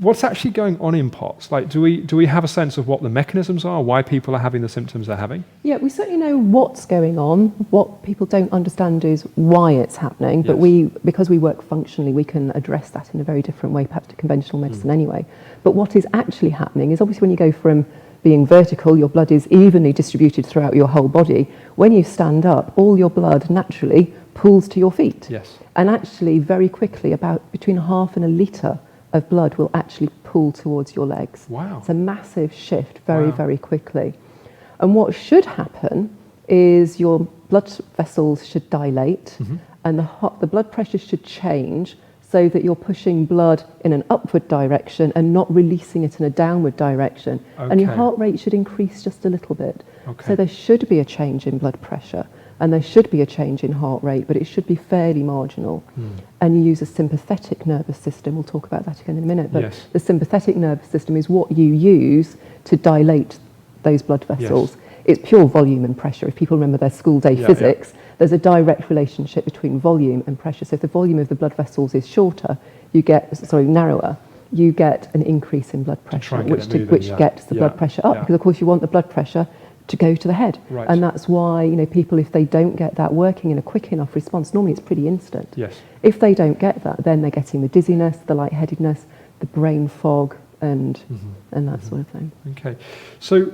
What's actually going on in POTS? Like, do we have a sense of what the mechanisms are, why people are having the symptoms they're having? Yeah, we certainly know what's going on. What people don't understand is why it's happening, but because we work functionally, we can address that in a very different way, perhaps to conventional medicine anyway. But what is actually happening is obviously when you go from being vertical, your blood is evenly distributed throughout your whole body. When you stand up, all your blood naturally pools to your feet. Yes. And actually, very quickly, about between half and a litre of blood will actually pool towards your legs. Wow. It's a massive shift very, Wow. very quickly. And what should happen is your blood vessels should dilate and the blood pressure should change so that you're pushing blood in an upward direction and not releasing it in a downward direction. And your Okay. heart rate should increase just a little bit. Okay. So there should be a change in blood pressure and there should be a change in heart rate, but it should be fairly marginal. And you use a sympathetic nervous system. We'll talk about that again in a minute. But Yes. the sympathetic nervous system is what you use to dilate those blood vessels. It's pure volume and pressure. If people remember their school day physics, there's a direct relationship between volume and pressure. So if the volume of the blood vessels is narrower, you get an increase in blood pressure, try and get it moving, which gets the blood pressure up. Because of course you want the blood pressure to go to the head. Right. And that's why, people, if they don't get that working in a quick enough response, normally it's pretty instant. Yes. If they don't get that, then they're getting the dizziness, the lightheadedness, the brain fog, and that sort of thing. Okay. So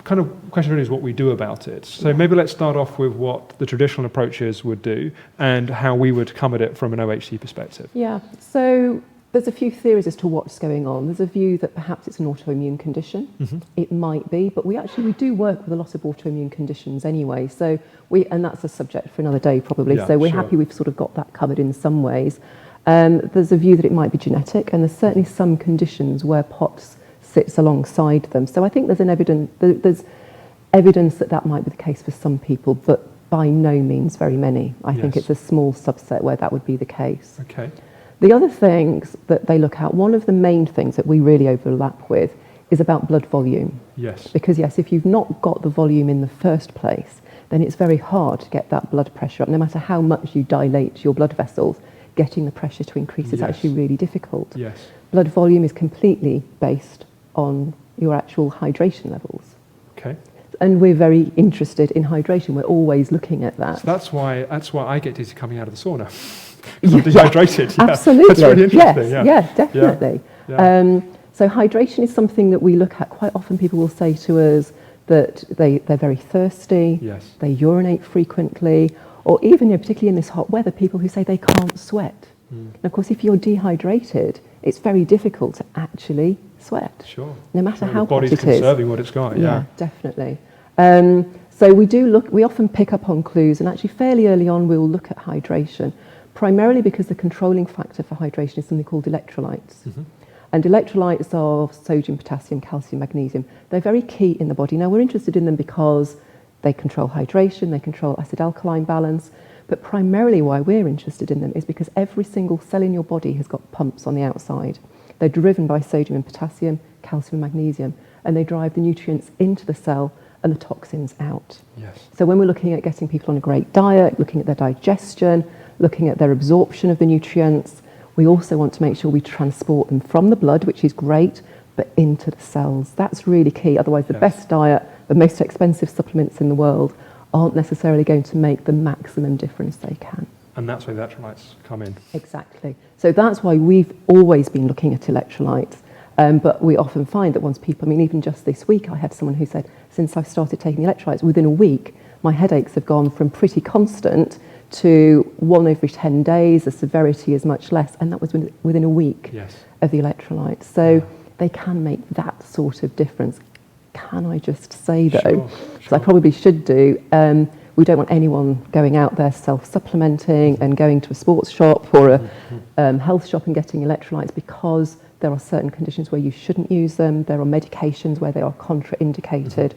kind of question really is what we do about it. So maybe let's start off with what the traditional approaches would do and how we would come at it from an OHC perspective. Yeah, so there's a few theories as to what's going on. There's a view that perhaps it's an autoimmune condition. It might be, but we do work with a lot of autoimmune conditions anyway. So and that's a subject for another day probably. Yeah, so we're sure. happy we've sort of got that covered in some ways. There's a view that it might be genetic, and there's certainly some conditions where POTS sits alongside them. So I think there's evidence that might be the case for some people, but by no means very many. I think it's a small subset where that would be the case. Okay. The other things that they look at, one of the main things that we really overlap with is about blood volume. Yes. Because yes, if you've not got the volume in the first place, then it's very hard to get that blood pressure up. No matter how much you dilate your blood vessels, getting the pressure to increase is actually really difficult. Yes. Blood volume is completely based on your actual hydration levels. Okay. And we're very interested in hydration. We're always looking at that. So that's why I get dizzy coming out of the sauna. I'm dehydrated. Yeah. Absolutely. That's really interesting. Yes, definitely. Yeah. So hydration is something that we look at. Quite often people will say to us that they're very thirsty, Yes. they urinate frequently, or even, particularly in this hot weather, people who say they can't sweat. And of course, if you're dehydrated, it's very difficult to actually sweat. Sure. No matter how the body's hot it is. conserving what it's got. Yeah. Definitely. So we often pick up on clues, and actually fairly early on we'll look at hydration, primarily because the controlling factor for hydration is something called electrolytes. And electrolytes are sodium, potassium, calcium, magnesium. They're very key in the body. Now, we're interested in them because they control hydration, they control acid-alkaline balance, but primarily why we're interested in them is because every single cell in your body has got pumps on the outside. They're driven by sodium and potassium, calcium and magnesium, and they drive the nutrients into the cell and the toxins out. Yes. So when we're looking at getting people on a great diet, looking at their digestion, looking at their absorption of the nutrients, we also want to make sure we transport them from the blood, which is great, but into the cells. That's really key. Otherwise, the best diet, the most expensive supplements in the world aren't necessarily going to make the maximum difference they can. And that's where the electrolytes come in. Exactly. So that's why we've always been looking at electrolytes. But we often find that once people, I mean, even just this week, I had someone who said, since I've started taking the electrolytes, within a week, my headaches have gone from pretty constant to 1 every 10 days, the severity is much less, and that was within a week of the electrolytes. So they can make that sort of difference. Can I just say, though, so I probably should do, we don't want anyone going out there self-supplementing and going to a sports shop or a health shop and getting electrolytes, because there are certain conditions where you shouldn't use them. There are medications where they are contraindicated.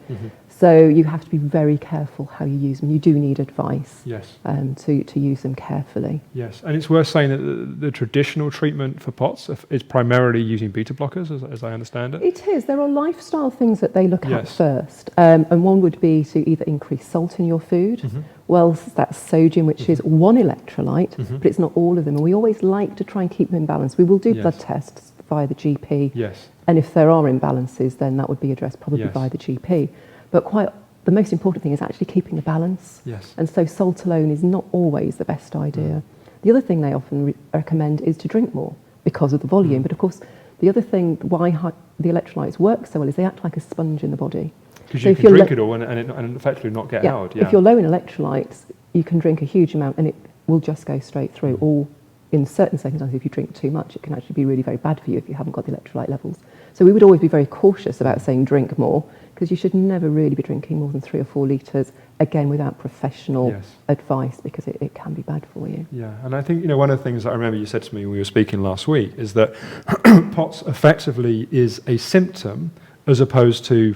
So you have to be very careful how you use them. You do need advice to use them carefully. Yes, and it's worth saying that the traditional treatment for POTS is primarily using beta blockers, as I understand it. It is. There are lifestyle things that they look at first. And one would be to either increase salt in your food. Well, that's sodium, which is one electrolyte, but it's not all of them. And we always like to try and keep them in balance. We will do blood tests via the GP. And if there are imbalances, then that would be addressed probably by the GP. But the most important thing is actually keeping the balance. And so salt alone is not always the best idea. The other thing they often recommend is to drink more because of the volume. But of course, the other thing why the electrolytes work so well is they act like a sponge in the body. Because you can drink it all and effectively not get out. If you're low in electrolytes, you can drink a huge amount and it will just go straight through. Or in certain circumstances, if you drink too much, it can actually be really very bad for you if you haven't got the electrolyte levels. So we would always be very cautious about saying drink more, because you should never really be drinking more than 3 or 4 litres, again, without professional advice, because it can be bad for you. Yeah, and I think, one of the things that I remember you said to me when we were speaking last week is that POTS effectively is a symptom as opposed to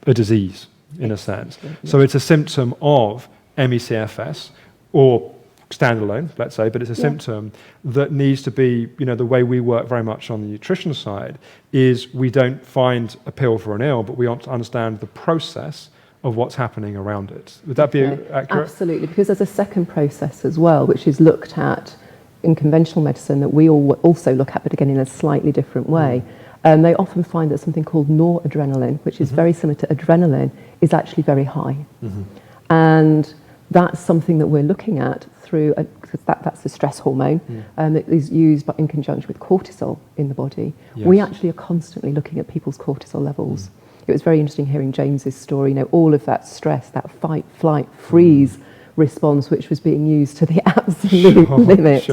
a disease, in a sense. So it's a symptom of ME/CFS, or standalone, let's say, but it's a symptom that needs to be, the way we work very much on the nutrition side is we don't find a pill for an ill, but we want to understand the process of what's happening around it. Would that be accurate? Absolutely, because there's a second process as well, which is looked at in conventional medicine that we all also look at, but again in a slightly different way. They often find that something called noradrenaline, which is very similar to adrenaline, is actually very high. And that's something that we're looking at through, because that's the stress hormone that is used in conjunction with cortisol in the body. We actually are constantly looking at people's cortisol levels. It was very interesting hearing James's story, all of that stress, that fight, flight, freeze response, which was being used to the absolute limit.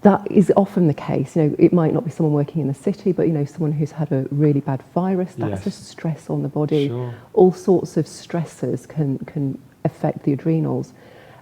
That is often the case. It might not be someone working in the city, but someone who's had a really bad virus, that's just stress on the body. All sorts of stressors can affect the adrenals.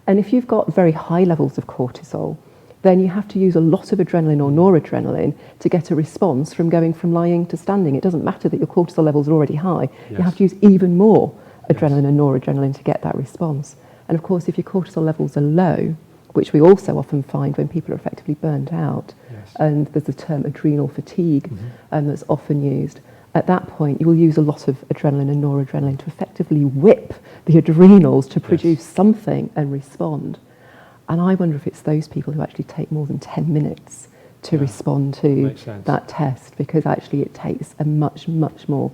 And if you've got very high levels of cortisol, then you have to use a lot of adrenaline or noradrenaline to get a response from going from lying to standing. It doesn't matter that your cortisol levels are already high. You have to use even more adrenaline and noradrenaline to get that response. And of course, if your cortisol levels are low, which we also often find when people are effectively burnt out, and there's the term adrenal fatigue that's often used. At that point, you will use a lot of adrenaline and noradrenaline to effectively whip the adrenals to produce something and respond. And I wonder if it's those people who actually take more than 10 minutes to respond to that test, because actually it takes a much, much more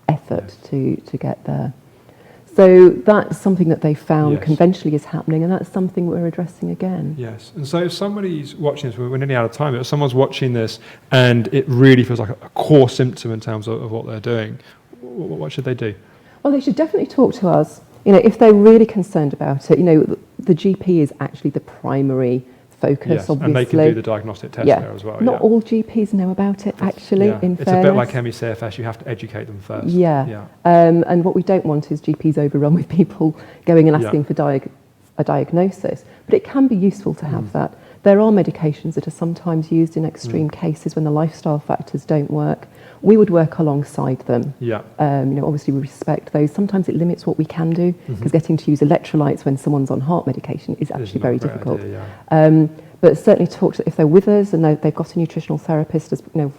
effort to get there. So that's something that they found conventionally is happening, and that's something we're addressing again. Yes, and so if somebody's watching this, we're nearly out of time, but if someone's watching this and it really feels like a core symptom in terms of what they're doing, what should they do? Well, they should definitely talk to us. If they're really concerned about it, the GP is actually the primary focus, obviously. And they can do the diagnostic test there as well. Not all GPs know about it, actually, in fairness. It's a bit like ME/CFS, you have to educate them first. And what we don't want is GPs overrun with people going and asking for a diagnosis. But it can be useful to have that. There are medications that are sometimes used in extreme cases when the lifestyle factors don't work. We would work alongside them. Obviously we respect those. Sometimes it limits what we can do, because getting to use electrolytes when someone's on heart medication is actually very difficult. But certainly talk to, if they're with us and they've got a nutritional therapist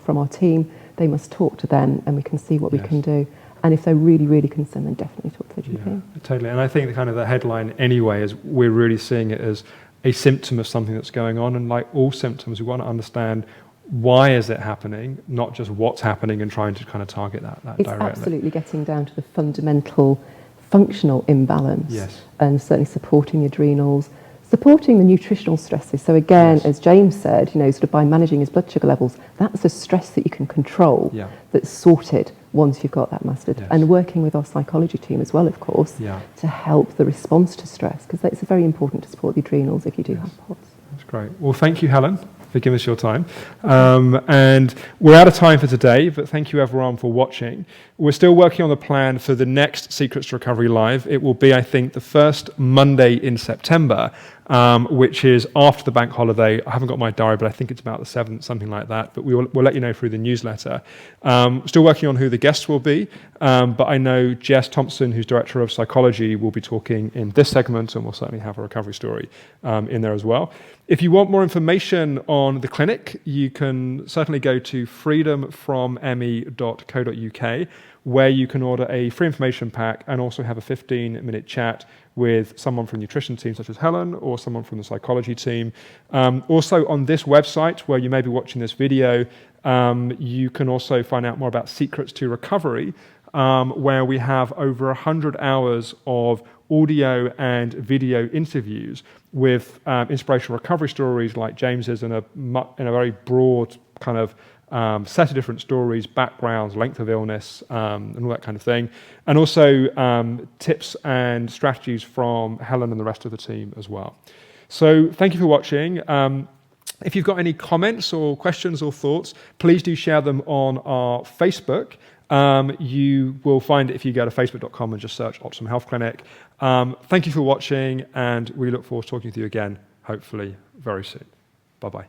from our team, they must talk to them and we can see what we can do. And if they're really, really concerned, then definitely talk to the GP. Yeah, totally. And I think the headline anyway is we're really seeing it as a symptom of something that's going on, and like all symptoms, we want to understand why is it happening, not just what's happening, and trying to kind of target that it's directly. It's absolutely getting down to the fundamental functional imbalance, and certainly supporting the adrenals, Supporting the nutritional stresses. So again, Yes. as James said, sort of by managing his blood sugar levels, that's a stress that you can control. Yeah. That's sorted once you've got that mastered. Yes. And working with our psychology team as well, of course, Yeah. to help the response to stress, because it's very important to support the adrenals if you do have POTS. That's great. Well, thank you, Helen, for giving us your time. And we're out of time for today, but thank you everyone for watching. We're still working on the plan for the next Secrets to Recovery Live. It will be, I think, the first Monday in September, which is after the bank holiday. I haven't got my diary, but I think it's about the 7th, something like that. But we'll let you know through the newsletter. Still working on who the guests will be, but I know Jess Thompson, who's Director of Psychology, will be talking in this segment, and we'll certainly have a recovery story in there as well. If you want more information on the clinic, you can certainly go to freedomfromme.co.uk, where you can order a free information pack and also have a 15-minute chat with someone from the nutrition team, such as Helen, or someone from the psychology team. Also on this website, where you may be watching this video, you can also find out more about Secrets to Recovery, where we have over 100 hours of audio and video interviews with inspirational recovery stories like James's, in a very broad kind of set of different stories, backgrounds, length of illness, and all that kind of thing. And also tips and strategies from Helen and the rest of the team as well. So thank you for watching. If you've got any comments or questions or thoughts, please do share them on our Facebook. You will find it if you go to facebook.com and just search Optimum Health Clinic. Thank you for watching, and we look forward to talking with you again, hopefully very soon. Bye-bye.